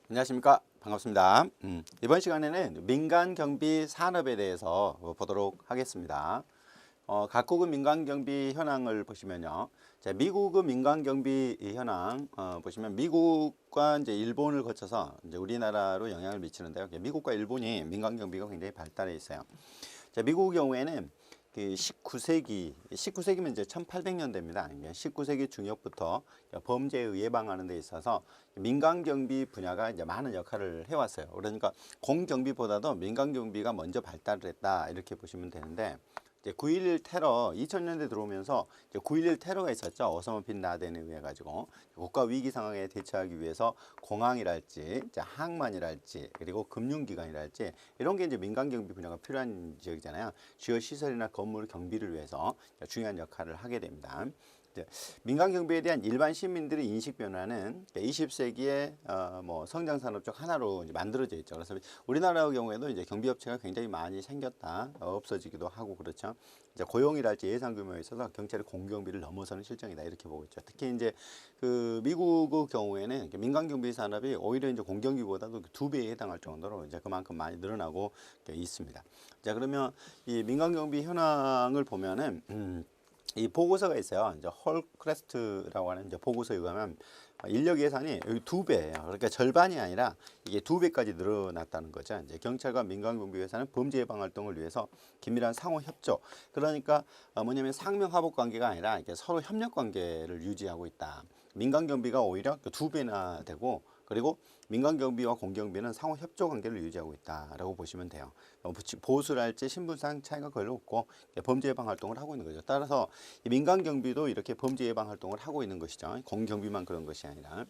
안녕하십니까. 반갑습니다. 이번 시간에는 민간경비 산업에 대해서 보도록 하겠습니다. 각국의 민간경비 현황을 보시면요. 자, 미국의 민간경비 현황 보시면 미국과 이제 일본을 거쳐서 이제 우리나라로 영향을 미치는데요. 미국과 일본이 민간경비가 굉장히 발달해 있어요. 자, 미국 경우에는 그 19세기면 이제 1800년대입니다. 19세기 중엽부터 범죄 예방하는 데 있어서 민간경비 분야가 이제 많은 역할을 해왔어요. 그러니까 공경비보다도 민간경비가 먼저 발달을 했다 이렇게 보시면 되는데, 이제 9.11 테러 2000년대 들어오면서 이제 9.11 테러가 있었죠. 오사마 빈 라덴에 의해 가지고 국가 위기 상황에 대처하기 위해서 공항이랄지 이제 항만이랄지 그리고 금융기관이랄지 이런 게 이제 민간 경비 분야가 필요한 지역이잖아요. 주요 시설이나 건물 경비를 위해서 중요한 역할을 하게 됩니다. 민간 경비에 대한 일반 시민들의 인식 변화는 20세기의 뭐 성장 산업 중 하나로 이제 만들어져 있죠. 그래서 우리나라 경우에도 이제 경비 업체가 굉장히 많이 생겼다, 없어지기도 하고 그렇죠. 이제 고용이랄지 예산 규모에 있어서 경찰의 공경비를 넘어서는 실정이다 이렇게 보고 있죠. 특히 이제 그 미국의 경우에는 민간 경비 산업이 오히려 이제 공경비보다도 2배에 해당할 정도로 이제 그만큼 많이 늘어나고 있습니다. 자, 그러면 이 민간 경비 현황을 보면은 이 보고서가 있어요. 이제 홀크레스트라고 하는 이제 보고서에 의하면 인력 예산이 여기 2배예요. 그러니까 절반이 아니라 이게 2배까지 늘어났다는 거죠. 이제 경찰과 민간경비 회사는 범죄 예방 활동을 위해서 긴밀한 상호 협조. 그러니까 뭐냐면 상명 하복 관계가 아니라 이게 서로 협력 관계를 유지하고 있다. 민간경비가 오히려 2배나 되고, 그리고 민간경비와 공경비는 상호 협조 관계를 유지하고 있다라고 보시면 돼요. 보수랄지 신분상 차이가 별로 없고 범죄 예방 활동을 하고 있는 거죠. 따라서 민간경비도 이렇게 범죄 예방 활동을 하고 있는 것이죠. 공경비만 그런 것이 아니라.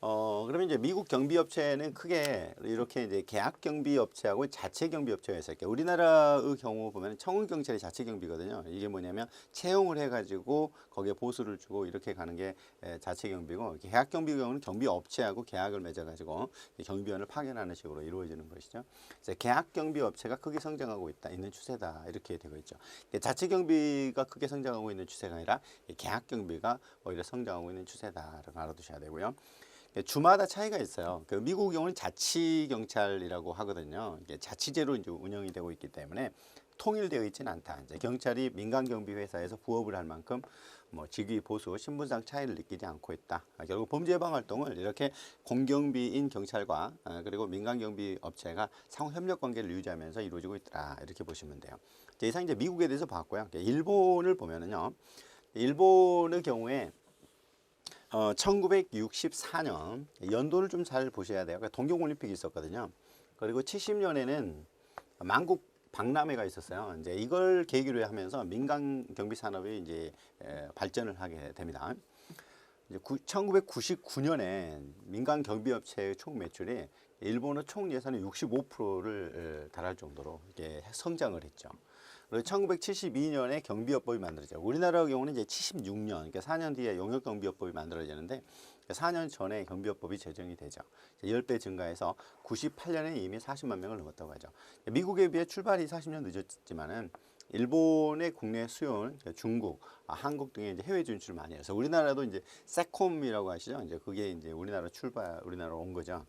그러면 이제 미국 경비업체는 크게 이렇게 이제 계약 경비업체하고 자체 경비업체가 있어요. 우리나라의 경우 보면 청운경찰이 자체 경비거든요. 이게 뭐냐면 채용을 해가지고 거기에 보수를 주고 이렇게 가는 게 자체 경비고, 계약 경비 경우는 경비업체하고 계약을 맺어가지고 경비원을 파견하는 식으로 이루어지는 것이죠. 그래서 계약 경비업체가 크게 성장하고 있는 추세다 이렇게 되고 있죠. 자체 경비가 크게 성장하고 있는 추세가 아니라 계약 경비가 오히려 성장하고 있는 추세다라고 알아두셔야 되고요. 주마다 차이가 있어요. 그 미국 경우는 자치 경찰이라고 하거든요. 이게 자치제로 이제 운영이 되고 있기 때문에 통일되어 있지는 않다. 이제 경찰이 민간 경비 회사에서 부업을 할 만큼 뭐 직위 보수, 신분상 차이를 느끼지 않고 있다. 결국 범죄 예방 활동을 이렇게 공경비인 경찰과 그리고 민간 경비 업체가 상호 협력 관계를 유지하면서 이루어지고 있다. 이렇게 보시면 돼요. 이상 이제 미국에 대해서 봤고요. 일본을 보면은요. 일본의 경우에 1964년 연도를 좀 잘 보셔야 돼요. 그러니까 동경올림픽이 있었거든요. 그리고 70년에는 만국 박람회가 있었어요. 이제 이걸 계기로 하면서 민간 경비 산업이 이제 발전을 하게 됩니다. 이제 1999년에 민간 경비업체의 총 매출이 일본의 총 예산의 65%를 달할 정도로 이게 성장을 했죠. 그리고 1972년에 경비업법이 만들어져요. 우리나라 경우는 이제 76년, 그러니까 4년 뒤에 용역경비업법이 만들어지는데 4년 전에 경비업법이 제정이 되죠. 10배 증가해서 98년에 이미 40만 명을 넘었다고 하죠. 미국에 비해 출발이 40년 늦었지만은 일본의 국내 수요는 중국, 한국 등의 이제 해외 진출을 많이 해서 우리나라도 이제 세콤이라고 하시죠. 이제 그게 이제 우리나라로 온 거죠.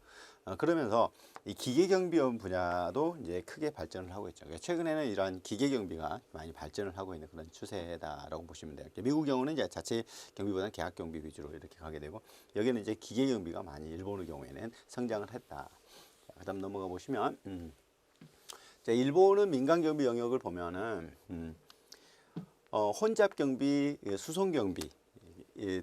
그러면서 이 기계경비원 분야도 이제 크게 발전을 하고 있죠. 최근에는 이러한 기계경비가 많이 발전을 하고 있는 그런 추세다라고 보시면 돼요. 미국 경우는 이제 자체 경비보다는 계약 경비 위주로 이렇게 가게 되고, 여기는 이제 기계경비가 많이 일본의 경우에는 성장을 했다. 그다음 넘어가 보시면. 자, 일본은 민간경비 영역을 보면은 혼잡경비, 수송경비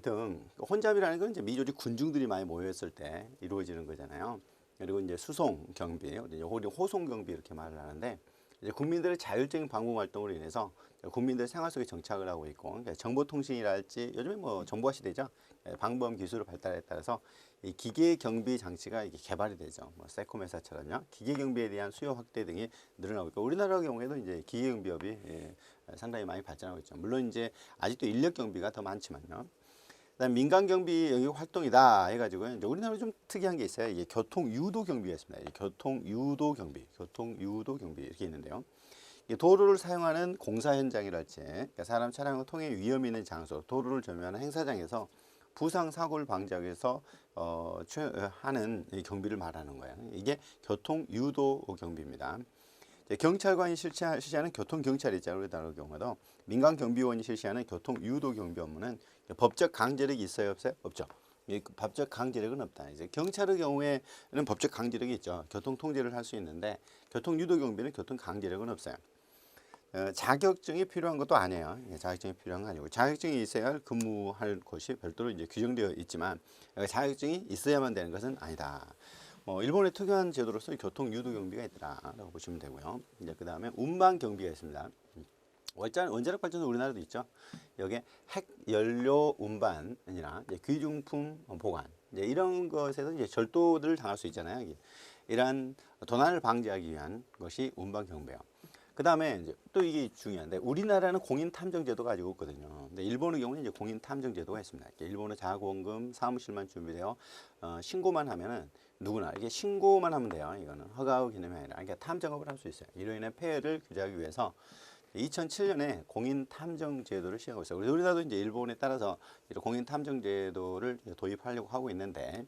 등, 혼잡이라는 건 이제 미조직 군중들이 많이 모였을 때 이루어지는 거잖아요. 그리고 이제 수송경비, 호송경비 이렇게 말을 하는데, 이제 국민들의 자율적인 방공 활동으로 인해서 국민들 생활 속에 정착을 하고 있고, 그러니까 정보통신이랄지 요즘에 뭐 정보화 시대죠. 방범 기술의 발달에 따라서 이 기계 경비 장치가 이게 개발이 되죠. 뭐 세콤 회사처럼요. 기계 경비에 대한 수요 확대 등이 늘어나고 있고, 우리나라 경우에도 이제 기계 경비업이 상당히 많이 발전하고 있죠. 물론 이제 아직도 인력 경비가 더 많지만요. 그다음 민간 경비 영역 활동이다 해가지고 이제 우리나라 좀 특이한 게 있어요. 이게 교통 유도 경비가 있습니다. 교통 유도 경비 이렇게 있는데요. 도로를 사용하는 공사 현장이랄지, 그러니까 사람 차량을 통해 위험 있는 장소, 도로를 점유하는 행사장에서 부상 사고를 방지하기 위해서 하는 이 경비를 말하는 거예요. 이게 교통 유도 경비입니다. 경찰관이 실시하는 교통 경찰이 있잖아요. 우리나라 경우도 민간 경비원이 실시하는 교통 유도 경비 업무는 법적 강제력이 있어요, 없어요? 없죠. 법적 강제력은 없다. 이제 경찰의 경우에는 법적 강제력이 있죠. 교통 통제를 할 수 있는데 교통 유도 경비는 교통 강제력은 없어요. 자격증이 필요한 것도 아니에요. 자격증이 필요한 거 아니고 자격증이 있어야 근무할 곳이 별도로 이제 규정되어 있지만 자격증이 있어야만 되는 것은 아니다. 일본의 특유한 제도로서 교통 유도 경비가 있더라라고 보시면 되고요. 이제 그 다음에 운반 경비가 있습니다. 원자력 발전소 우리나라도 있죠. 여기에 핵 연료 운반이나 귀중품 보관 이런 것에서 이제 절도를 당할 수 있잖아요. 이러한 도난을 방지하기 위한 것이 운반 경비예요. 그 다음에 이제 또 이게 중요한데 우리나라는 공인 탐정 제도가 가지고 있거든요. 근데 일본의 경우는 이제 공인 탐정 제도가 있습니다. 일본은 자원금 사무실만 준비되어 신고만 하면은 누구나 이게 신고만 하면 돼요. 이거는 허가의 개념이 아니라 그러니까 탐정업을 할 수 있어요. 이로 인해 폐해를 규제하기 위해서 2007년에 공인 탐정 제도를 시행하고 있어요. 우리나라도 이제 일본에 따라서 공인 탐정 제도를 도입하려고 하고 있는데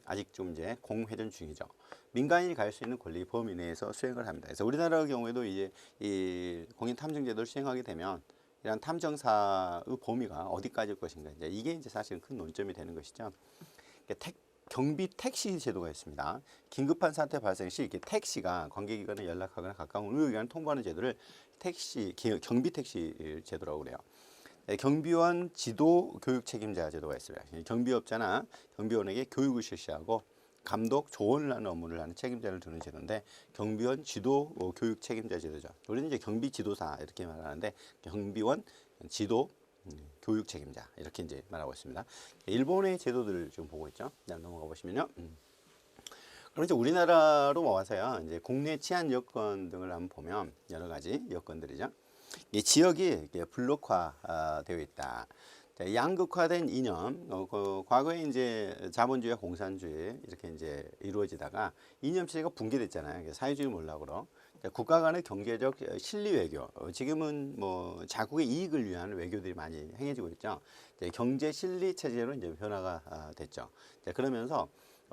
아직 좀 이제 공회전 중이죠. 민간인이 갈 수 있는 권리 범위 내에서 수행을 합니다. 그래서 우리나라 경우에도 이제 이 공인 탐정 제도를 시행하게 되면 이런 탐정사의 범위가 어디까지일 것인가 이게 이제 사실 큰 논점이 되는 것이죠. 경비 택시 제도가 있습니다. 긴급한 사태 발생 시 택시가 관계기관에 연락하거나 가까운 의료기관에 통보하는 제도를 경비 택시 제도라고 그래요. 경비원 지도 교육 책임자 제도가 있습니다. 경비업자나 경비원에게 교육을 실시하고 감독 조언을 하는 업무를 하는 책임자를 두는 제도인데 경비원 지도 교육 책임자 제도죠. 우리는 이제 경비 지도사 이렇게 말하는데 경비원 지도 교육 책임자 이렇게 이제 말하고 있습니다. 일본의 제도들을 좀 보고 있죠. 넘어가 보시면요. 그럼 이제 우리나라로 와서요. 이제 국내 치안 여건 등을 한번 보면 여러 가지 여건들이죠. 이 지역이 블록화되어 있다. 양극화된 이념, 과거에 이제 자본주의와 공산주의 이렇게 이제 이루어지다가 이념 체제가 붕괴됐잖아요. 사회주의 몰락으로 국가 간의 경제적 실리 외교, 지금은 뭐 자국의 이익을 위한 외교들이 많이 행해지고 있죠. 경제 실리 체제로 이제 변화가 됐죠. 그러면서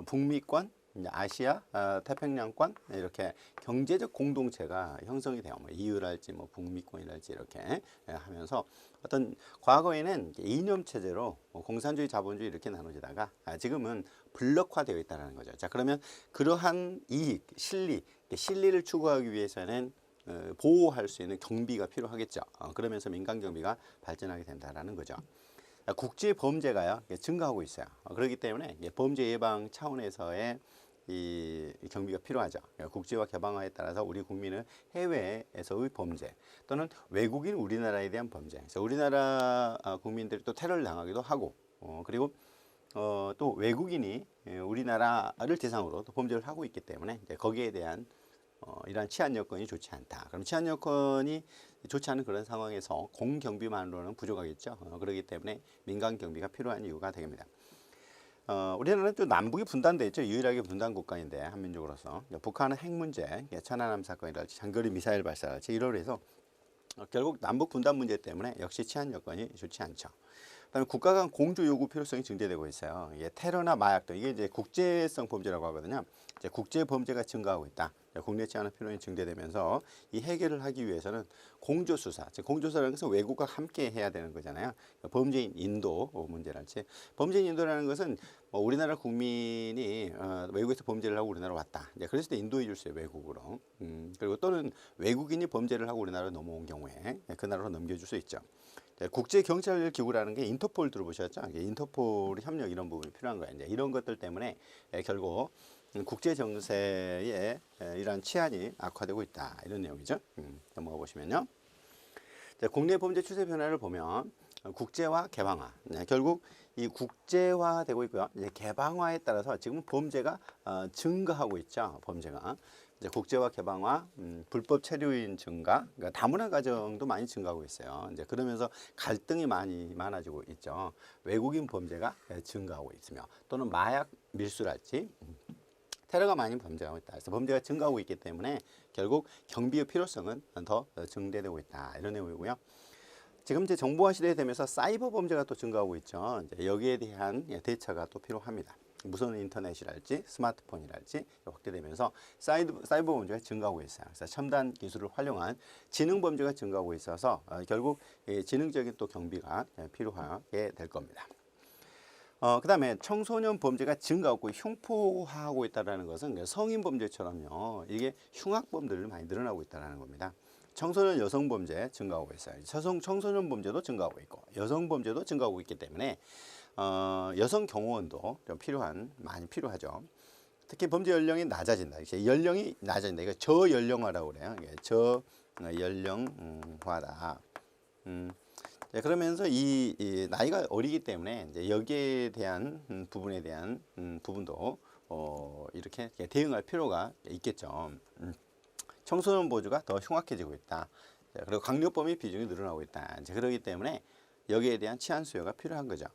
북미권, 아시아, 태평양권 이렇게 경제적 공동체가 형성이 돼요. 뭐 EU랄지 뭐 북미권이랄지 이렇게 하면서 어떤 과거에는 이념 체제로 공산주의, 자본주의 이렇게 나눠지다가 지금은 블록화되어 있다는 거죠. 자, 그러면 그러한 이익, 실리를 추구하기 위해서는 보호할 수 있는 경비가 필요하겠죠. 그러면서 민간 경비가 발전하게 된다라는 거죠. 국제 범죄가요 증가하고 있어요. 그렇기 때문에 범죄 예방 차원에서의 이 경비가 필요하죠. 국제화 개방화에 따라서 우리 국민은 해외에서의 범죄 또는 외국인 우리나라에 대한 범죄. 그래서 우리나라 국민들이 또 테러를 당하기도 하고 그리고 또 외국인이 우리나라를 대상으로 또 범죄를 하고 있기 때문에 이제 거기에 대한 이러한 치안 여건이 좋지 않다. 그럼 치안 여건이 좋지 않은 그런 상황에서 공경비만으로는 부족하겠죠. 그렇기 때문에 민간 경비가 필요한 이유가 되겠습니다. 우리나라는 또 남북이 분단돼 있죠. 유일하게 분단 국가인데 한민족으로서 북한은 핵 문제, 천안함 사건이랄지 장거리 미사일 발사랄지 이로 해서 결국 남북 분단 문제 때문에 역시 치안 여건이 좋지 않죠. 그다음에 국가 간 공조 요구 필요성이 증대되고 있어요. 이게 테러나 마약 등 이게 이제 국제성 범죄라고 하거든요. 이제 국제 범죄가 증가하고 있다. 국내 치안의 필요성이 증대되면서 이 해결을 하기 위해서는 공조 수사, 즉 공조 수사라는 것은 외국과 함께 해야 되는 거잖아요. 범죄인 인도 문제랄지 범죄인 인도라는 것은 우리나라 국민이 외국에서 범죄를 하고 우리나라 왔다. 이제 그랬을 때 인도해 줄 수 있어요, 외국으로. 그리고 또는 외국인이 범죄를 하고 우리나라로 넘어온 경우에 그 나라로 넘겨줄 수 있죠. 국제경찰기구라는 게 인터폴 들어보셨죠? 인터폴 협력 이런 부분이 필요한 거예요. 이제 이런 것들 때문에 결국 국제 정세에 이러한 치안이 악화되고 있다. 이런 내용이죠. 넘어가 보시면요. 국내 범죄 추세 변화를 보면 국제화, 개방화. 결국 이 국제화되고 있고요. 이제 개방화에 따라서 지금 범죄가 증가하고 있죠. 범죄가. 이제 국제화, 개방화, 불법 체류인 증가, 그러니까 다문화 가정도 많이 증가하고 있어요. 이제 그러면서 갈등이 많아지고 있죠. 외국인 범죄가 증가하고 있으며 또는 마약 밀수랄지 테러가 많이 범죄하고 있다. 그래서 범죄가 증가하고 있기 때문에 결국 경비의 필요성은 더 증대되고 있다. 이런 내용이고요. 지금 이제 정보화 시대에 되면서 사이버 범죄가 또 증가하고 있죠. 이제 여기에 대한 대처가 또 필요합니다. 무선 인터넷이랄지 스마트폰이랄지 확대되면서 사이버 범죄가 증가하고 있어요. 그래서 첨단 기술을 활용한 지능 범죄가 증가하고 있어서 결국 지능적인 또 경비가 필요하게 될 겁니다. 그다음에 청소년 범죄가 증가하고 흉포화하고 있다는 것은 성인 범죄처럼요. 이게 흉악범들이 많이 늘어나고 있다는 겁니다. 청소년 여성 범죄 증가하고 있어요. 청소년 범죄도 증가하고 있고 여성 범죄도 증가하고 있기 때문에 여성 경호원도 좀 많이 필요하죠. 특히 범죄 연령이 낮아진다. 연령이 낮아진다. 이거 저연령화라고 그래요. 저연령화다. 그러면서 이 나이가 어리기 때문에 이제 여기에 대한 부분에 대한 부분도 이렇게 대응할 필요가 있겠죠. 청소년 범죄가 더 흉악해지고 있다. 그리고 강력범의 비중이 늘어나고 있다. 이제 그렇기 때문에 여기에 대한 치안 수요가 필요한 거죠.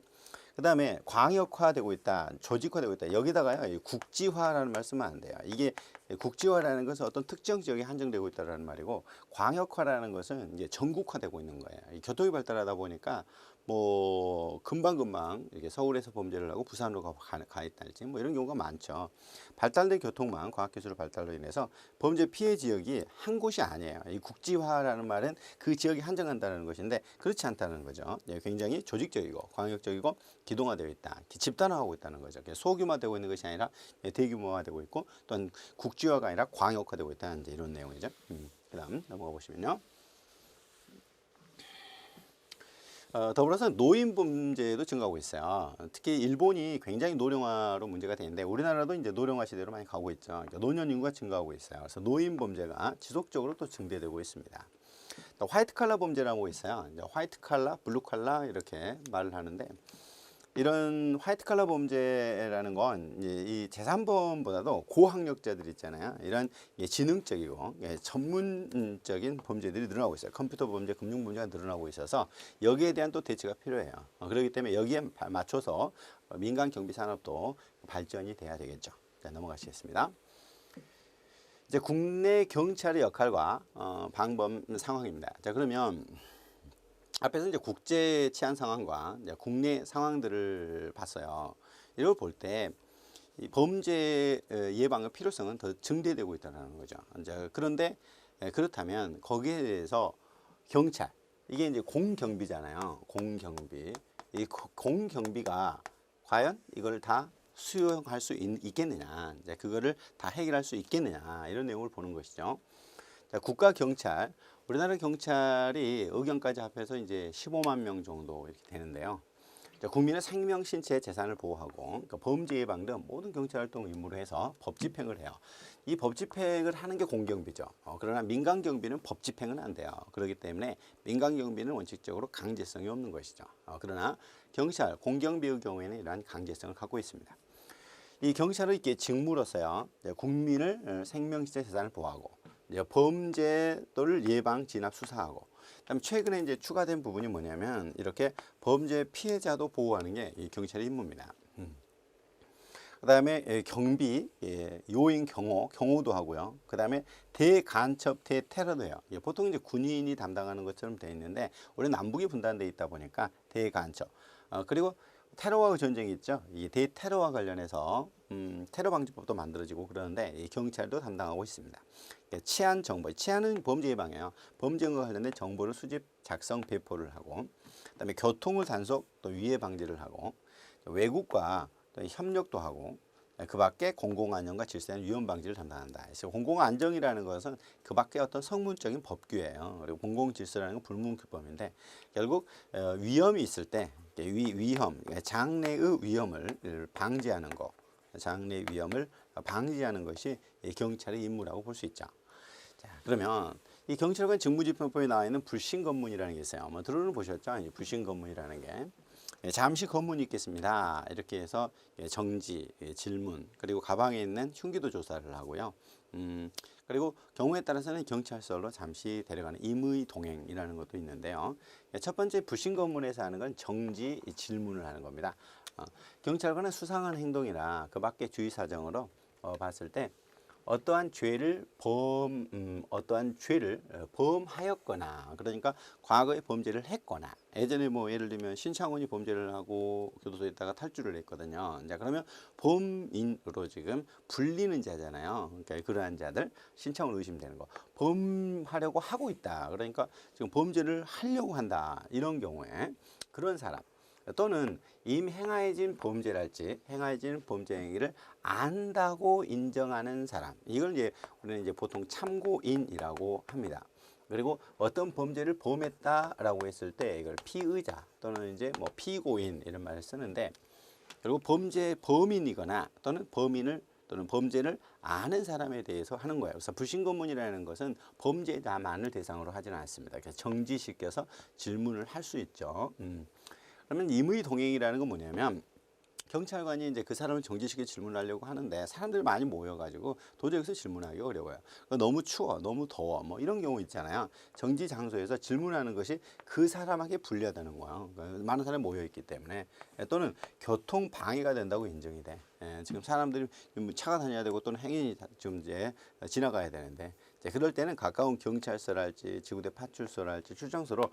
그 다음에 광역화되고 있다, 조직화되고 있다. 여기다가요, 국지화라는 말씀은 안 돼요. 이게 국지화라는 것은 어떤 특정 지역에 한정되고 있다는 말이고, 광역화라는 것은 이제 전국화되고 있는 거예요. 교통이 발달하다 보니까 뭐 금방금방 이렇게 서울에서 범죄를 하고 부산으로 가 있다든지 뭐 이런 경우가 많죠. 발달된 교통망, 과학기술의 발달로 인해서 범죄 피해 지역이 한 곳이 아니에요. 이 국지화라는 말은 그 지역이 한정한다는 것인데 그렇지 않다는 거죠. 굉장히 조직적이고 광역적이고 기동화되어 있다. 집단화하고 있다는 거죠. 소규모화되고 있는 것이 아니라 대규모화되고 있고 또한 국지화가 아니라 광역화되고 있다. 이제 이런 내용이죠. 그다음 넘어가 보시면요. 더불어서 노인 범죄도 증가하고 있어요. 특히 일본이 굉장히 노령화로 문제가 되는데 우리나라도 이제 노령화 시대로 많이 가고 있죠. 그러니까 노년 인구가 증가하고 있어요. 그래서 노인 범죄가 지속적으로 또 증대되고 있습니다. 또 화이트 칼라 범죄라고 있어요. 이제 화이트 칼라, 블루 칼라 이렇게 말을 하는데 이런 화이트 칼라 범죄라는 건 이 재산범보다도 고학력자들 있잖아요. 이런 지능적이고 전문적인 범죄들이 늘어나고 있어요. 컴퓨터 범죄, 금융 범죄가 늘어나고 있어서 여기에 대한 또 대처가 필요해요. 그렇기 때문에 여기에 맞춰서 민간 경비 산업도 발전이 돼야 되겠죠. 자, 넘어가시겠습니다. 이제 국내 경찰의 역할과 방법 상황입니다. 자, 그러면 앞에서 이제 국제 치안 상황과 이제 국내 상황들을 봤어요. 이걸 볼 때 이 범죄 예방의 필요성은 더 증대되고 있다는 거죠. 이제 그런데 그렇다면 거기에 대해서 경찰 이게 이제 공경비잖아요. 공경비 이 공경비가 과연 이걸 다 수용할 수 있겠느냐, 이제 그거를 다 해결할 수 있겠느냐 이런 내용을 보는 것이죠. 자, 국가 경찰 우리나라 경찰이 의견까지 합해서 이제 15만 명 정도 이렇게 되는데요. 자, 국민의 생명, 신체, 재산을 보호하고 그러니까 범죄 예방 등 모든 경찰 활동을 의무로 해서 법 집행을 해요. 이 법 집행을 하는 게 공경비죠. 그러나 민간 경비는 법 집행은 안 돼요. 그렇기 때문에 민간 경비는 원칙적으로 강제성이 없는 것이죠. 그러나 경찰, 공경비의 경우에는 이러한 강제성을 갖고 있습니다. 이 경찰의 직무로서요, 국민을 생명, 신체, 재산을 보호하고 범죄를 예방, 진압, 수사하고, 그다음에 최근에 이제 추가된 부분이 뭐냐면 이렇게 범죄 피해자도 보호하는 게 이 경찰의 임무입니다. 그다음에 경비, 요인 경호도 하고요. 그다음에 대간첩, 대테러도 해요. 보통 이제 군인이 담당하는 것처럼 되어 있는데 우리 남북이 분단되어 있다 보니까 대간첩. 그리고 테러와 전쟁이 있죠. 이 대테러와 관련해서 테러 방지법도 만들어지고 그러는데 이 경찰도 담당하고 있습니다. 치안 정보, 치안은 범죄 예방이에요. 범죄와 관련된 정보를 수집, 작성, 배포를 하고, 그다음에 교통을 단속, 또 위해 방지를 하고, 외국과 또 협력도 하고, 그 밖에 공공안전과 질서의 위험 방지를 담당한다. 그래서 공공안정이라는 것은 그 밖에 어떤 성문적인 법규예요. 그리고 공공질서라는 건 불문규범인데 결국 위험이 있을 때 위험, 장래의 위험을 방지하는 것, 장래 위험을 방지하는 것이 경찰의 임무라고 볼 수 있죠. 자, 그러면 이 경찰관 직무집행법에 나와 있는 불신검문이라는 게 있어요. 뭐 들어는 보셨죠? 이 불신검문이라는 게 잠시 검문이 있겠습니다. 이렇게 해서 정지, 질문, 그리고 가방에 있는 흉기도 조사를 하고요. 그리고 경우에 따라서는 경찰서로 잠시 데려가는 임의 동행이라는 것도 있는데요. 첫 번째 불신검문에서 하는 건 정지, 질문을 하는 겁니다. 경찰관은 수상한 행동이나 그 밖의 주의 사정으로 봤을 때 어떠한 죄를 범하였거나, 그러니까 과거에 범죄를 했거나, 예전에 뭐 예를 들면 신창훈이 범죄를 하고 교도소에 있다가 탈주를 했거든요. 자, 그러면 범인으로 지금 불리는 자잖아요. 그러니까 그러한 자들, 신창훈 의심되는 거, 범하려고 하고 있다. 그러니까 지금 범죄를 하려고 한다. 이런 경우에 그런 사람, 또는 이미 행하여진 범죄랄지 행하여진 범죄 행위를 안다고 인정하는 사람, 이걸 이제 우리는 이제 보통 참고인이라고 합니다. 그리고 어떤 범죄를 범했다라고 했을 때 이걸 피의자 또는 이제 뭐 피고인 이런 말을 쓰는데, 그리고 범인이거나 또는 또는 범죄를 아는 사람에 대해서 하는 거예요. 그래서 불신검문이라는 것은 범죄자만을 대상으로 하지는 않습니다. 그래서 정지시켜서 질문을 할 수 있죠. 그러면 임의 동행이라는 건 뭐냐면, 경찰관이 이제 그 사람을 정지시켜 질문하려고 하는데 사람들이 많이 모여가지고 도저히 여기서 질문하기 어려워요. 너무 추워, 너무 더워, 뭐 이런 경우 있잖아요. 정지 장소에서 질문하는 것이 그 사람에게 불리하다는 거예요. 그러니까 많은 사람이 모여 있기 때문에. 또는 교통 방해가 된다고 인정이 돼. 지금 사람들이 차가 다녀야 되고 또는 행인이 좀 이제 지나가야 되는데, 그럴 때는 가까운 경찰서랄지 지구대 파출소랄지 출장소로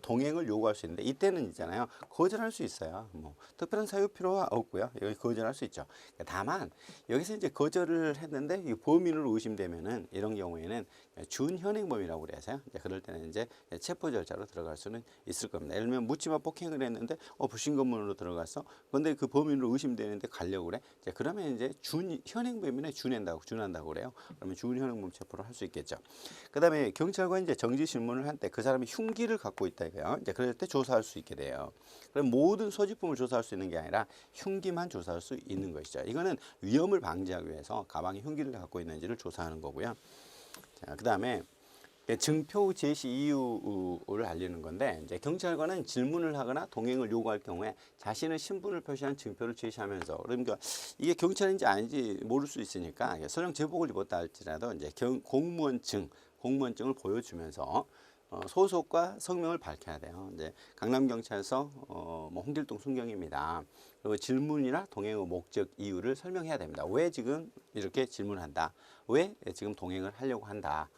동행을 요구할 수 있는데, 이때는 있잖아요, 거절할 수 있어요. 뭐 특별한 사유 필요 없고요. 여기 거절할 수 있죠. 다만 여기서 이제 거절을 했는데 이 범인으로 의심되면은 이런 경우에는 준현행범이라고 그래서요. 그럴 때는 이제 체포 절차로 들어갈 수는 있을 겁니다. 예를 들면 묻지마 폭행을 했는데 불신검문으로 들어가서, 근데 그 범인으로 의심되는데 가려고 그래. 그러면 이제 준현행범이네, 준한다고 그래요. 그러면 준현행범 체포를 할 수 있겠죠. 그다음에 경찰관이 이제 정지 질문을 할 때 그 사람이 흉기를 갖고 있다 이거요. 이제 그럴 때 조사할 수 있게 돼요. 그럼 모든 소지품을 조사할 수 있는 게 아니라 흉기만 조사할 수 있는 것이죠. 이거는 위험을 방지하기 위해서 가방에 흉기를 갖고 있는지를 조사하는 거고요. 자, 그다음에 증표 제시 이유를 알리는 건데, 이제 경찰관은 질문을 하거나 동행을 요구할 경우에 자신의 신분을 표시한 증표를 제시하면서, 그러니까 이게 경찰인지 아닌지 모를 수 있으니까 설령 제복을 입었다 할지라도 이제 공무원증을 보여주면서 소속과 성명을 밝혀야 돼요. 이제 강남경찰서 뭐 홍길동 순경입니다. 그리고 질문이나 동행의 목적 이유를 설명해야 됩니다. 왜 지금 이렇게 질문한다? 왜 지금 동행을 하려고 한다?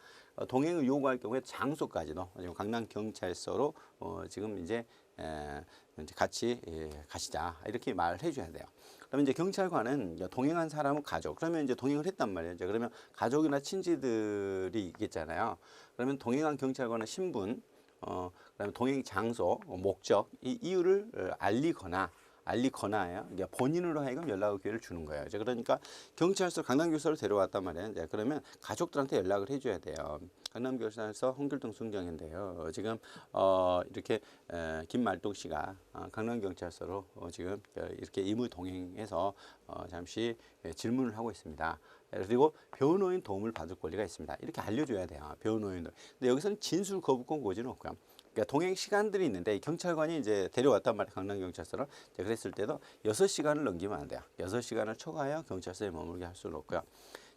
동행을 요구할 경우에 장소까지도 지금 강남경찰서로 지금 이제 같이 가시자 이렇게 말을 해줘야 돼요. 그러면 이제 경찰관은 동행한 사람은 가족, 그러면 이제 동행을 했단 말이에요. 이제 그러면 가족이나 친지들이 있겠잖아요. 그러면 동행한 경찰관의 신분, 그다음에 동행 장소, 목적, 이 이유를 알리거나요. 이제 본인으로 하여금 연락의 기회를 주는 거예요. 이제 그러니까 경찰서 강남경찰서로 데려왔단 말이에요. 이제 그러면 가족들한테 연락을 해줘야 돼요. 강남경찰서 홍길동 순경인데요. 지금 이렇게 김말동 씨가 강남경찰서로 지금 이렇게 임의 동행해서 잠시 질문을 하고 있습니다. 그리고 변호인 도움을 받을 권리가 있습니다. 이렇게 알려줘야 돼요. 변호인도. 근데 여기서는 진술 거부권 고지는 없고요. 그러니까 동행 시간들이 있는데 경찰관이 이제 데려왔단 말이에요. 강남경찰서로. 그랬을 때도 6시간을 넘기면 안 돼요. 6시간을 초과하여 경찰서에 머물게 할 수는 없고요.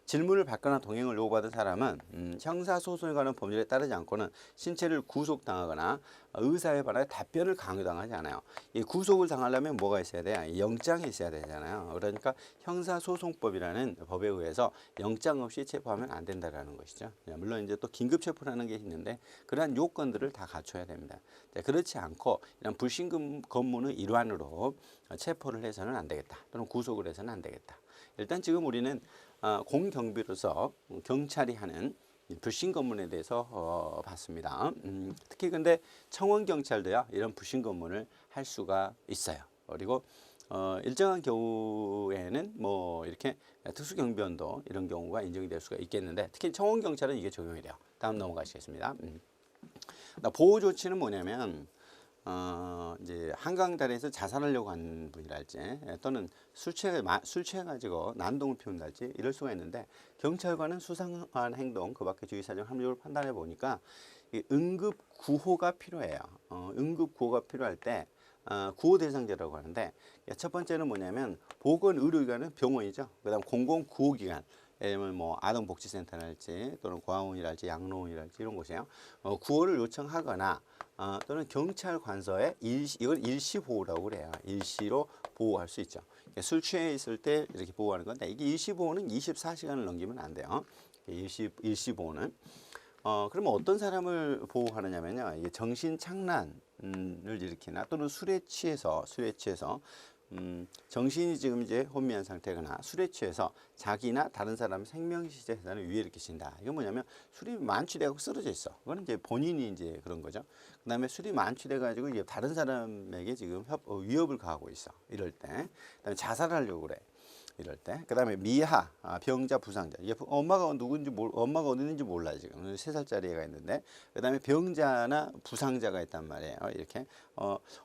질문을 받거나 동행을 요구받은 사람은 형사소송에 관한 법률에 따르지 않고는 신체를 구속당하거나 의사에 관하여 답변을 강요당하지 않아요. 이 구속을 당하려면 뭐가 있어야 돼요? 영장이 있어야 되잖아요. 그러니까 형사소송법이라는 법에 의해서 영장 없이 체포하면 안 된다라는 것이죠. 물론 이제 또 긴급체포라는 게 있는데 그러한 요건들을 다 갖춰야 됩니다. 그렇지 않고 이런 불신금 검문의 일환으로 체포를 해서는 안 되겠다. 또는 구속을 해서는 안 되겠다. 일단 지금 우리는 공경비로서 경찰이 하는 불신검문에 대해서 봤습니다. 특히 근데 청원경찰도요 이런 불신검문을 할 수가 있어요. 그리고 일정한 경우에는 뭐 이렇게 특수경비원도 이런 경우가 인정이 될 수가 있겠는데, 특히 청원경찰은 이게 적용이 돼요. 다음 넘어가시겠습니다. 보호조치는 뭐냐면 이제 한강다리에서 자살하려고 하는 분이랄지 또는 술 취해가지고 난동을 피운달지 이럴 수가 있는데, 경찰관은 수상한 행동 그 밖에 주의사정 합리적으로 판단해 보니까 응급 구호가 필요해요. 응급 구호가 필요할 때 구호 대상자라고 하는데, 첫 번째는 뭐냐면 보건의료기관은 병원이죠. 그다음 공공구호기관, 예를 들면 뭐 아동복지센터랄지 또는 고아원이랄지 양로원이랄지 이런 곳이에요. 구호를 요청하거나 또는 경찰관서에 이걸 일시 보호라고 그래요. 일시로 보호할 수 있죠. 술 취해 있을 때 이렇게 보호하는 건데 이게 일시보호는 24시간을 넘기면 안 돼요. 일시보호는. 그러면 어떤 사람을 보호하느냐면요. 이게 정신 착란을 일으키나 또는 술에 취해서 정신이 지금 이제 혼미한 상태거나 술에 취해서 자기나 다른 사람 생명, 시제, 재산을 위해를 끼친다. 이건 뭐냐면 술이 만취돼서 쓰러져 있어. 그거는 이제 본인이 이제 그런 거죠. 그다음에 술이 만취돼 가지고 이제 다른 사람에게 지금 위협을 가하고 있어. 이럴 때. 그다음에 자살하려고 그래. 이럴 때. 그다음에 미하, 병자, 부상자. 이게 엄마가 누군지 엄마가 어디 있는지 몰라 지금. 3살짜리 애가 있는데. 그다음에 병자나 부상자가 있단 말이에요. 이렇게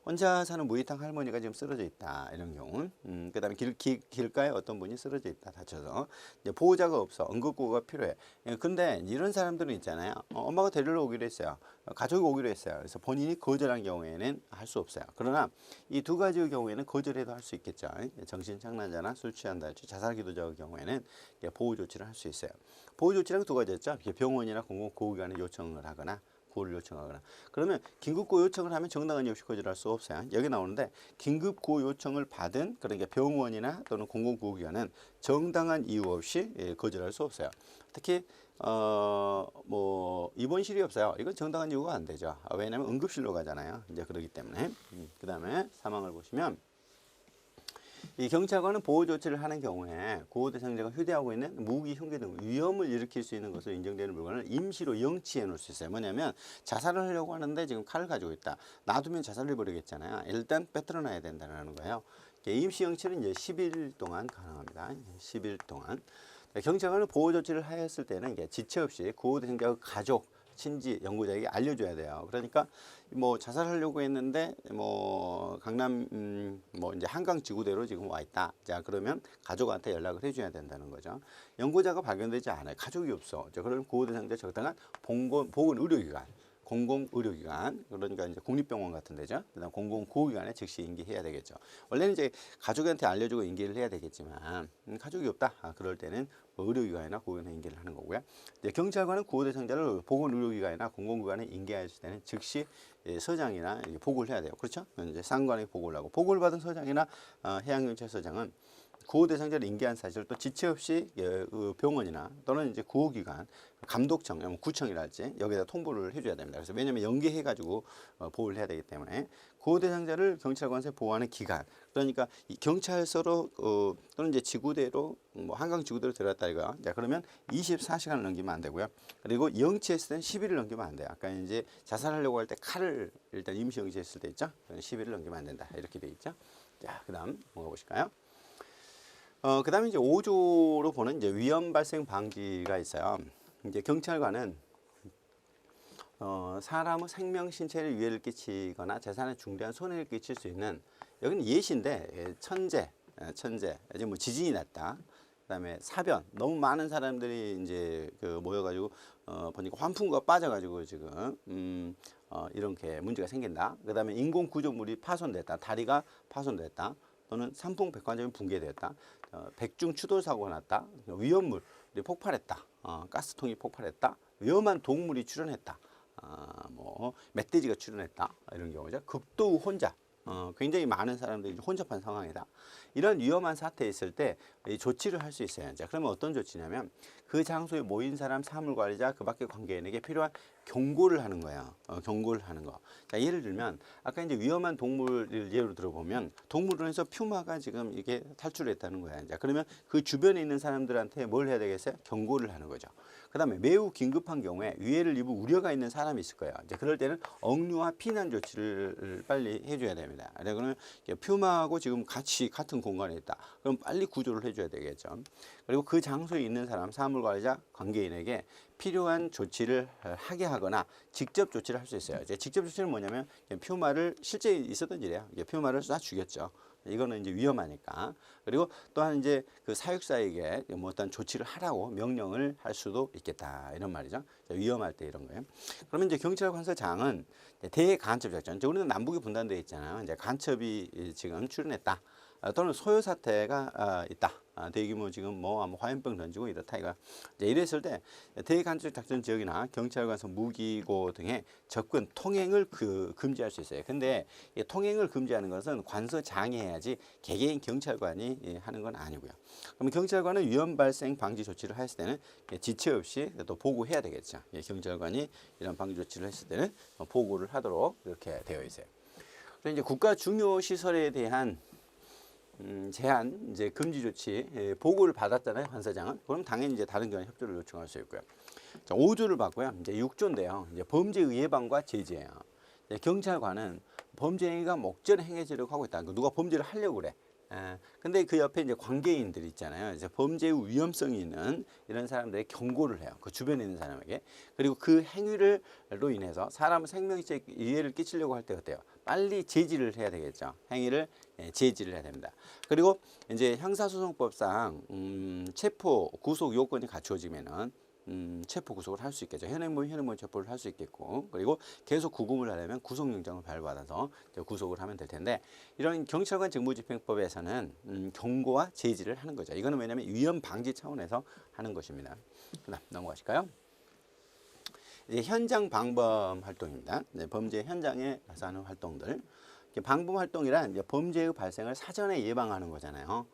혼자 사는 무이탕 할머니가 지금 쓰러져 있다. 이런 경우. 그다음에 길가에 어떤 분이 쓰러져 있다. 다쳐서. 이제 보호자가 없어. 응급구호가 필요해. 근데 이런 사람들은 있잖아요. 엄마가 데리러 오기로 했어요. 가족이 오기로 했어요. 그래서 본인이 거절한 경우에는 할 수 없어요. 그러나 이 두 가지의 경우에는 거절해도 할 수 있겠죠. 정신착란자나 술 취한다, 자살기도자의 경우에는 보호 조치를 할 수 있어요. 보호 조치는 두 가지였죠. 병원이나 공공보호기관에 요청을 하거나 구호를 요청하거나. 그러면 긴급구호 요청을 하면 정당한 이유 없이 거절할 수 없어요. 여기 나오는데 긴급구호 요청을 받은 그러니까 병원이나 또는 공공보호기관은 정당한 이유 없이 거절할 수 없어요. 특히 뭐 입원실이 없어요. 이건 정당한 이유가 안 되죠. 왜냐하면 응급실로 가잖아요. 이제 그러기 때문에. 그다음에 사망을 보시면 이 경찰관은 보호 조치를 하는 경우에 구호 대상자가 휴대하고 있는 무기, 흉기 등 위험을 일으킬 수 있는 것으로 인정되는 물건을 임시로 영치해 놓을 수 있어요. 뭐냐면 자살을 하려고 하는데 지금 칼을 가지고 있다. 놔두면 자살을 벌이겠잖아요. 일단 빼뜨려 놔야 된다는 거예요. 임시 영치는 이제 10일 동안 가능합니다. 10일 동안. 경찰관은 보호 조치를 하였을 때는 이게 지체 없이 구호 대상자의 가족, 친지, 연구자에게 알려줘야 돼요. 그러니까 뭐 자살하려고 했는데 뭐 강남 뭐 이제 한강 지구대로 지금 와 있다. 자 그러면 가족한테 연락을 해줘야 된다는 거죠. 연구자가 발견되지 않아요. 가족이 없어. 자 그러면 구호 대상자 적당한 보건의료기관. 공공의료기관 그러니까 이제 국립병원 같은 데죠. 그다음 공공구호기관에 즉시 인계해야 되겠죠. 원래는 이제 가족한테 알려주고 인계를 해야 되겠지만 가족이 없다. 그럴 때는 뭐 의료기관이나 구호기관에 인계를 하는 거고요. 이제 경찰관은 구호 대상자를 보건의료기관이나 공공기관에 인계했을 때는 즉시 서장이나 보고를 해야 돼요. 그렇죠? 이제 상관에 보고를 하고 보고를 받은 서장이나 해양경찰서장은 구호 대상자를 인계한 사실을 또 지체 없이 병원이나 또는 이제 구호기관, 감독청, 구청이랄지 여기다 통보를 해줘야 됩니다. 그래서 왜냐하면 연계해가지고 보호를 해야 되기 때문에 구호 대상자를 경찰관에서 보호하는 기간, 그러니까 이 경찰서로 또는 이제 지구대로 뭐 한강 지구대로 들어갔다 이거. 자 그러면 24시간을 넘기면 안 되고요. 그리고 영치했을 때는 10일을 넘기면 안 돼요. 아까 이제 자살하려고 할 때 칼을 일단 임시 영치했을 때 있죠. 10일을 넘기면 안 된다 이렇게 돼 있죠. 자 그다음 뭐가 보실까요? 그다음에 이제 5조로 보는 이제 위험 발생 방지가 있어요. 이제 경찰관은 사람의 생명, 신체를 위해를 끼치거나 재산에 중대한 손해를 끼칠 수 있는 여기는 예시인데 천재, 이제 뭐 지진이 났다. 그다음에 사변, 너무 많은 사람들이 이제 모여가지고 보니까 환풍구가 빠져가지고 지금 이렇게 문제가 생긴다. 그다음에 인공 구조물이 파손됐다, 다리가 파손됐다. 또는 삼풍 백화점이 붕괴됐다. 백중 추돌 사고가 났다. 위험물이 폭발했다. 가스통이 폭발했다. 위험한 동물이 출현했다. 뭐 멧돼지가 출현했다. 이런 경우죠. 극도의 혼잡. 굉장히 많은 사람들이 혼잡한 상황이다. 이런 위험한 사태에 있을 때 조치를 할 수 있어요. 자, 그러면 어떤 조치냐면 그 장소에 모인 사람, 사물관리자, 그 밖의 관계인에게 필요한 경고를 하는 거예요. 경고를 하는 거. 자, 예를 들면 아까 이제 위험한 동물을 예로 들어보면 동물원에서 퓨마가 지금 이게 탈출했다는 거야. 자, 그러면 그 주변에 있는 사람들한테 뭘 해야 되겠어요? 경고를 하는 거죠. 그다음에 매우 긴급한 경우에 위해를 입을 우려가 있는 사람이 있을 거예요. 이제 그럴 때는 억류와 피난 조치를 빨리 해줘야 됩니다. 그러면 퓨마하고 지금 같은 공간에 있다. 그럼 빨리 구조를 해줘야 되겠죠. 그리고 그 장소에 있는 사람, 사물관리자, 관계인에게 필요한 조치를 하게 하거나 직접 조치를 할 수 있어요. 이제 직접 조치는 뭐냐면 퓨마를 실제 있었던 일이에요. 퓨마를 쏴 죽였죠. 이거는 이제 위험하니까. 그리고 또한 이제 그 사육사에게 뭐 어떤 조치를 하라고 명령을 할 수도 있겠다. 이런 말이죠. 위험할 때 이런 거예요. 그러면 이제 경찰관서장은 대간첩 작전. 우리는 남북이 분단되어 있잖아요. 이제 간첩이 지금 출현했다. 또는 소요 사태가 있다. 대규모 지금 뭐 아마 화염병 던지고 이렇다 이거. 이제 이랬을 때 대간접 작전 지역이나 경찰관서 무기고 등의 접근 통행을 금지할 수 있어요. 근데 이 통행을 금지하는 것은 관서 장애해야지 개개인 경찰관이 하는 건 아니고요. 그럼 경찰관은 위험 발생 방지 조치를 했을 때는 지체 없이 또 보고해야 되겠죠. 경찰관이 이런 방지 조치를 했을 때는 보고를 하도록 이렇게 되어 있어요. 그래서 이제 국가 중요 시설에 대한 제한 이제 금지 조치 보고를 받았잖아요, 관서장은. 그럼 당연히 이제 다른 기관 협조를 요청할 수 있고요. 자, 5조를 봤고요. 이제 6조인데요. 이제 범죄의 예방과 제지예요. 경찰관은 범죄 행위가 목적을 행해지려고 하고 있다. 누가 범죄를 하려고 그래. 근데 그 옆에 이제 관계인들이 있잖아요. 이제 범죄의 위험성이 있는 이런 사람들의 경고를 해요. 그 주변에 있는 사람에게. 그리고 그 행위로 인해서 사람 생명에 위해를 끼치려고 할 때 어때요? 빨리 제지를 해야 되겠죠. 행위를 제지를 해야 됩니다. 그리고 이제 형사소송법상 체포, 구속 요건이 갖추어지면은 체포 구속을 할 수 있겠죠. 현행범 체포를 할 수 있겠고, 그리고 계속 구금을 하려면 구속영장을 발부받아서 구속을 하면 될 텐데, 이런 경찰관 직무집행법에서는 경고와 제지를 하는 거죠. 이거는 왜냐하면 위험 방지 차원에서 하는 것입니다. 그다음 넘어가실까요? 이제 현장 방범 활동입니다. 범죄 현장에 가서 하는 활동들. 방범 활동이란 이제 범죄의 발생을 사전에 예방하는 거잖아요.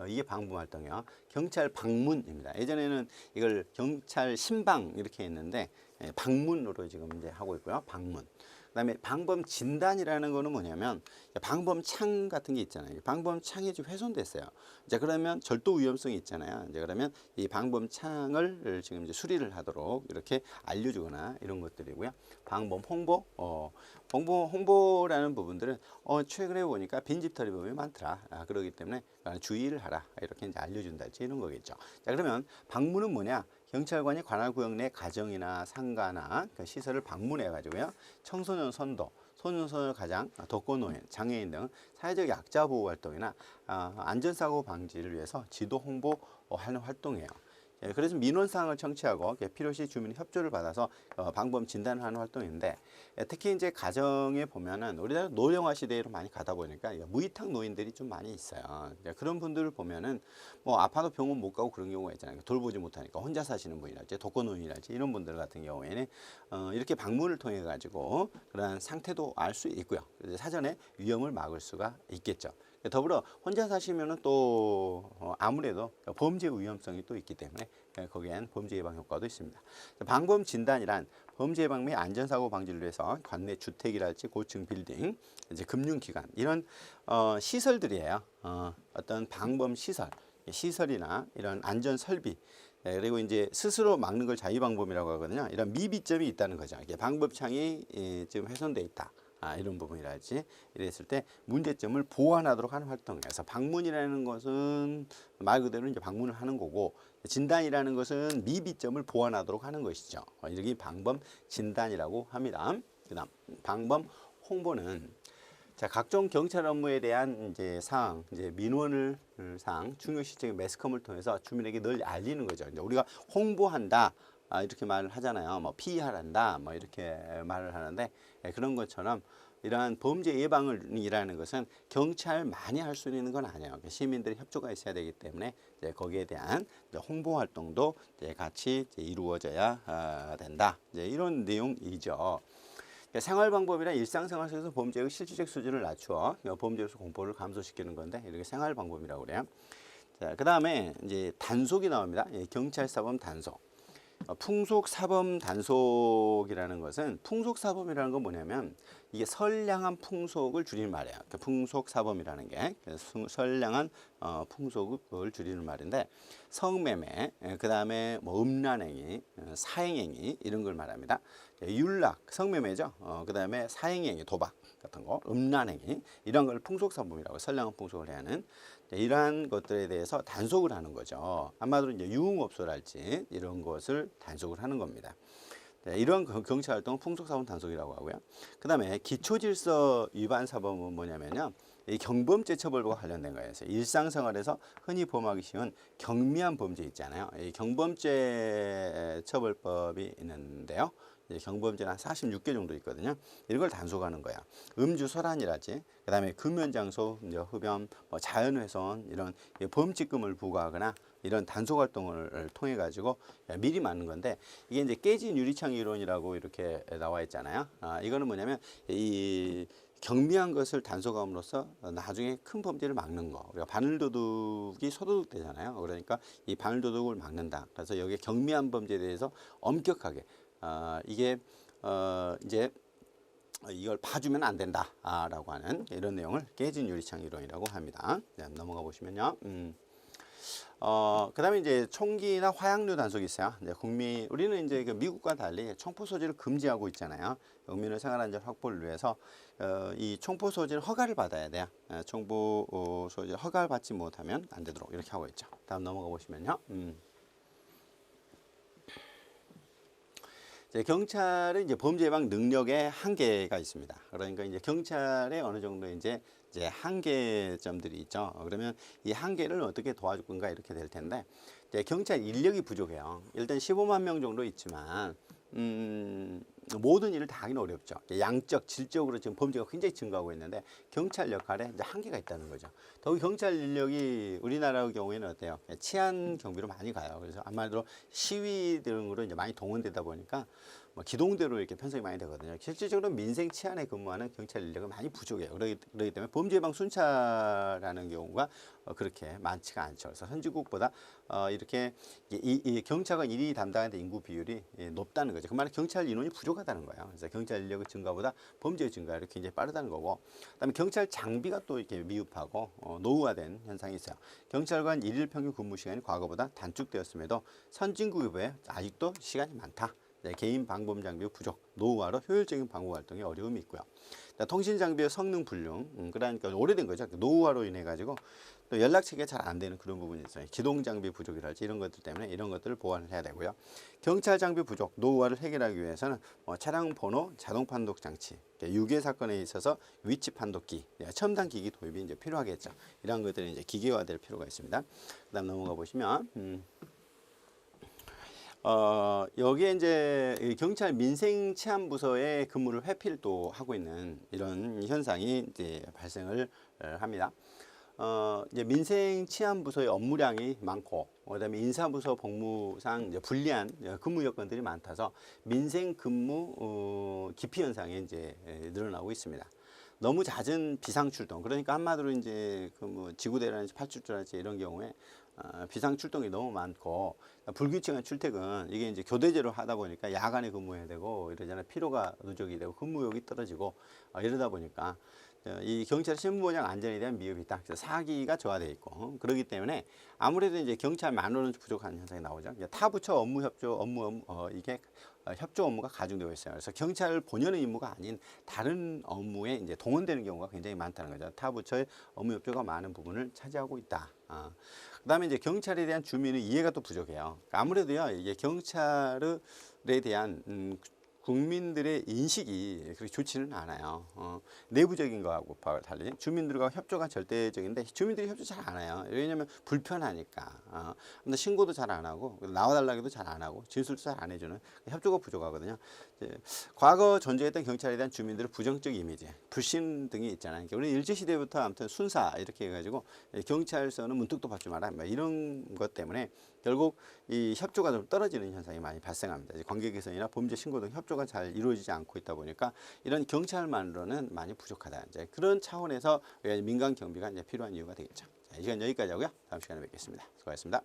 이게 방범 활동이요. 경찰 방문입니다. 예전에는 이걸 경찰 신방 이렇게 했는데 방문으로 지금 이제 하고 있고요. 방문. 그다음에 방범 진단이라는 거는 뭐냐면 방범 창 같은 게 있잖아요. 방범 창이 지금 훼손됐어요. 이제 그러면 절도 위험성이 있잖아요. 이제 그러면 이 방범 창을 지금 이제 수리를 하도록 이렇게 알려주거나 이런 것들이고요. 방범 홍보, 홍보라는 부분들은 최근에 보니까 빈집털이 범이 많더라. 그러기 때문에 주의를 하라. 이렇게 이제 알려준달지 이런 거겠죠. 자, 그러면 방문은 뭐냐? 경찰관이 관할 구역 내 가정이나 상가나 그 시설을 방문해 가지고요. 청소년 선도, 소년소녀 가장, 독거노인, 장애인 등 사회적 약자 보호 활동이나 안전사고 방지를 위해서 지도 홍보하는 활동이에요. 그래서 민원사항을 청취하고 필요시 주민 협조를 받아서 방범 진단을 하는 활동인데, 특히 이제 가정에 보면은 우리나라 노령화 시대로 많이 가다 보니까 무위탁 노인들이 좀 많이 있어요. 그런 분들을 보면은 뭐 아파도 병원 못 가고 그런 경우가 있잖아요. 돌보지 못하니까 혼자 사시는 분이랄지 독거노인이랄지 이런 분들 같은 경우에는 이렇게 방문을 통해 가지고 그런 상태도 알 수 있고요. 그래서 사전에 위험을 막을 수가 있겠죠. 더불어 혼자 사시면은 또 아무래도 범죄 위험성이 또 있기 때문에 거기엔 범죄 예방 효과도 있습니다. 방범 진단이란 범죄 예방 및 안전사고 방지를 위해서 관내 주택이랄지 고층 빌딩, 이제 금융기관 이런 시설들이에요. 어떤 방범 시설이나 이런 안전 설비. 그리고 이제 스스로 막는 걸 자유방범이라고 하거든요. 이런 미비점이 있다는 거죠. 이게 방범창이 지금 훼손돼 있다. 이런 부분이랄지 이랬을 때 문제점을 보완하도록 하는 활동이어서 방문이라는 것은 말 그대로 이제 방문을 하는 거고, 진단이라는 것은 미비점을 보완하도록 하는 것이죠. 이렇게 방범 진단이라고 합니다. 그다음 방범 홍보는 자, 각종 경찰 업무에 대한 이제 사항, 이제 민원을 사항, 중요 시점의 매스컴을 통해서 주민에게 널리 알리는 거죠. 이제 우리가 홍보한다. 이렇게 말을 하잖아요. 뭐 피하란다, 뭐 이렇게 말을 하는데 그런 것처럼 이러한 범죄 예방이라는 것은 경찰만이 할 수 있는 건 아니에요. 시민들의 협조가 있어야 되기 때문에 이제 거기에 대한 이제 홍보 활동도 이제 같이 이제 이루어져야 된다. 이제 이런 내용이죠. 생활방법이란 일상생활 속에서 범죄의 실질적 수준을 낮추어 범죄로서 공포를 감소시키는 건데 이렇게 생활방법이라고 그래요. 자, 그 다음에 이제 단속이 나옵니다. 경찰사범 단속. 풍속사범 단속이라는 것은 풍속사범이라는 건 뭐냐면 이게 선량한 풍속을 줄이는 말이에요. 그러니까 풍속사범이라는 게 선량한 풍속을 줄이는 말인데 성매매, 그 다음에 뭐 음란행위, 사행행위 이런 걸 말합니다. 윤락, 성매매죠. 그 다음에 사행행위, 도박 같은 거, 음란행위 이런 걸 풍속사범이라고 선량한 풍속을 해야 하는 이러한 것들에 대해서 단속을 하는 거죠. 한마디로 이제 유흥업소랄지 이런 것을 단속을 하는 겁니다. 이런 경찰 활동은 풍속사범 단속이라고 하고요. 그 다음에 기초질서 위반 사범은 뭐냐면요. 이 경범죄 처벌과 관련된 거예요. 그래서 일상생활에서 흔히 범하기 쉬운 경미한 범죄 있잖아요. 이 경범죄 처벌법이 있는데요. 이제 경범죄는 한 46개 정도 있거든요. 이런 걸 단속하는 거야. 음주 설환이라지, 그다음에 금연장소, 흡연, 뭐 자연훼손 이런 범칙금을 부과하거나 이런 단속 활동을 통해 가지고 미리 막는 건데, 이게 이제 깨진 유리창 이론이라고 이렇게 나와 있잖아요. 이거는 뭐냐면 이 경미한 것을 단속함으로써 나중에 큰 범죄를 막는 거. 우리가 바늘도둑이 소도둑 되잖아요. 그러니까 이 바늘도둑을 막는다. 그래서 여기에 경미한 범죄에 대해서 엄격하게 이게 이제 이걸 봐주면 안 된다라고 하는 이런 내용을 깨진 유리창 이론이라고 합니다. 네, 넘어가 보시면요. 그다음에 이제 총기나 화약류 단속이 있어요. 이제 우리는 이제 그 미국과 달리 총포 소지를 금지하고 있잖아요. 국민의 생활 안전 확보를 위해서 이 총포 소지는 허가를 받아야 돼요. 총포 소지 허가를 받지 못하면 안 되도록 이렇게 하고 있죠. 다음 넘어가 보시면요. 경찰은 이제 범죄 예방 능력에 한계가 있습니다. 그러니까 이제 경찰에 어느 정도 이제 한계점들이 있죠. 그러면 이 한계를 어떻게 도와줄 건가 이렇게 될 텐데, 이제 경찰 인력이 부족해요. 일단 15만 명 정도 있지만 모든 일을 다 하기는 어렵죠. 양적, 질적으로 지금 범죄가 굉장히 증가하고 있는데 경찰 역할에 이제 한계가 있다는 거죠. 더욱 경찰 인력이 우리나라의 경우에는 어때요? 치안 경비로 많이 가요. 그래서 아마도 시위 등으로 이제 많이 동원되다 보니까 뭐 기동대로 이렇게 편성이 많이 되거든요. 실질적으로 민생 치안에 근무하는 경찰 인력은 많이 부족해요. 그러기 때문에 범죄 예방 순찰하는 경우가 그렇게 많지가 않죠. 그래서 선진국보다 이렇게 이 경찰관 1위 담당하는 인구 비율이 높다는 거죠. 그 말은 경찰 인원이 부족하다는 거예요. 그래서 경찰 인력의 증가보다 범죄의 증가율이 굉장히 빠르다는 거고, 그다음에 경찰 장비가 또 이렇게 미흡하고 노후화된 현상이 있어요. 경찰관 일일 평균 근무 시간이 과거보다 단축되었음에도 선진국에 비해 아직도 시간이 많다. 개인 방범 장비 부족, 노후화로 효율적인 방법 활동에 어려움이 있고요. 통신 장비의 성능 불능, 그러니까 오래된 거죠. 노후화로 인해 가지고 또 연락체계가 잘 안 되는 그런 부분이 있어요. 기동 장비 부족이랄지 이런 것들 때문에 이런 것들을 보완을 해야 되고요. 경찰 장비 부족, 노후화를 해결하기 위해서는 차량 번호 자동 판독 장치, 유괴 사건에 있어서 위치 판독기, 첨단 기기 도입이 이제 필요하겠죠. 이런 것들이 이제 기계화될 필요가 있습니다. 그다음 넘어가 보시면. 여기에 이제 경찰 민생치안부서의 근무를 회피를 또 하고 있는 이런 현상이 이제 발생을 합니다. 이제 민생치안부서의 업무량이 많고, 그다음에 인사부서 복무상 이제 불리한 근무 여건들이 많다서 민생 근무 기피 현상이 이제 늘어나고 있습니다. 너무 잦은 비상 출동, 그러니까 한마디로 이제 그 뭐 지구대라든지 파출소라든지 이런 경우에 비상 출동이 너무 많고, 불규칙한 출퇴근, 이게 이제 교대제로 하다 보니까 야간에 근무해야 되고 이러잖아요. 피로가 누적이 되고 근무욕이 떨어지고 이러다 보니까 이 경찰 신분보장 안전에 대한 미흡이 있다. 그래서 사기가 저하되어 있고, 그렇기 때문에 아무래도 이제 경찰만으로는 부족한 현상이 나오죠. 타 부처 업무 협조 이게 협조 업무가 가중되고 있어요. 그래서 경찰 본연의 임무가 아닌 다른 업무에 이제 동원되는 경우가 굉장히 많다는 거죠. 타 부처의 업무 협조가 많은 부분을 차지하고 있다. 그다음에 이제 경찰에 대한 주민의 이해가 또 부족해요. 아무래도요, 이게 경찰에 대한 국민들의 인식이 그렇게 좋지는 않아요. 내부적인 거하고 달리 주민들과 협조가 절대적인데 주민들이 협조 잘 안 해요. 왜냐하면 불편하니까. 근데 신고도 잘 안 하고 나와달라고도 잘 안 하고 진술도 잘 안 해주는 협조가 부족하거든요. 과거 존재했던 경찰에 대한 주민들의 부정적 이미지, 불신 등이 있잖아요. 우리 일제시대부터 아무튼 순사 이렇게 해가지고 경찰서는 문득도 받지 마라 이런 것 때문에 결국 이 협조가 좀 떨어지는 현상이 많이 발생합니다. 관계 개선이나 범죄 신고 등 협조가 잘 이루어지지 않고 있다 보니까 이런 경찰만으로는 많이 부족하다. 이제 그런 차원에서 민간 경비가 이제 필요한 이유가 되겠죠. 자, 이 시간 여기까지 하고요. 다음 시간에 뵙겠습니다. 수고하셨습니다.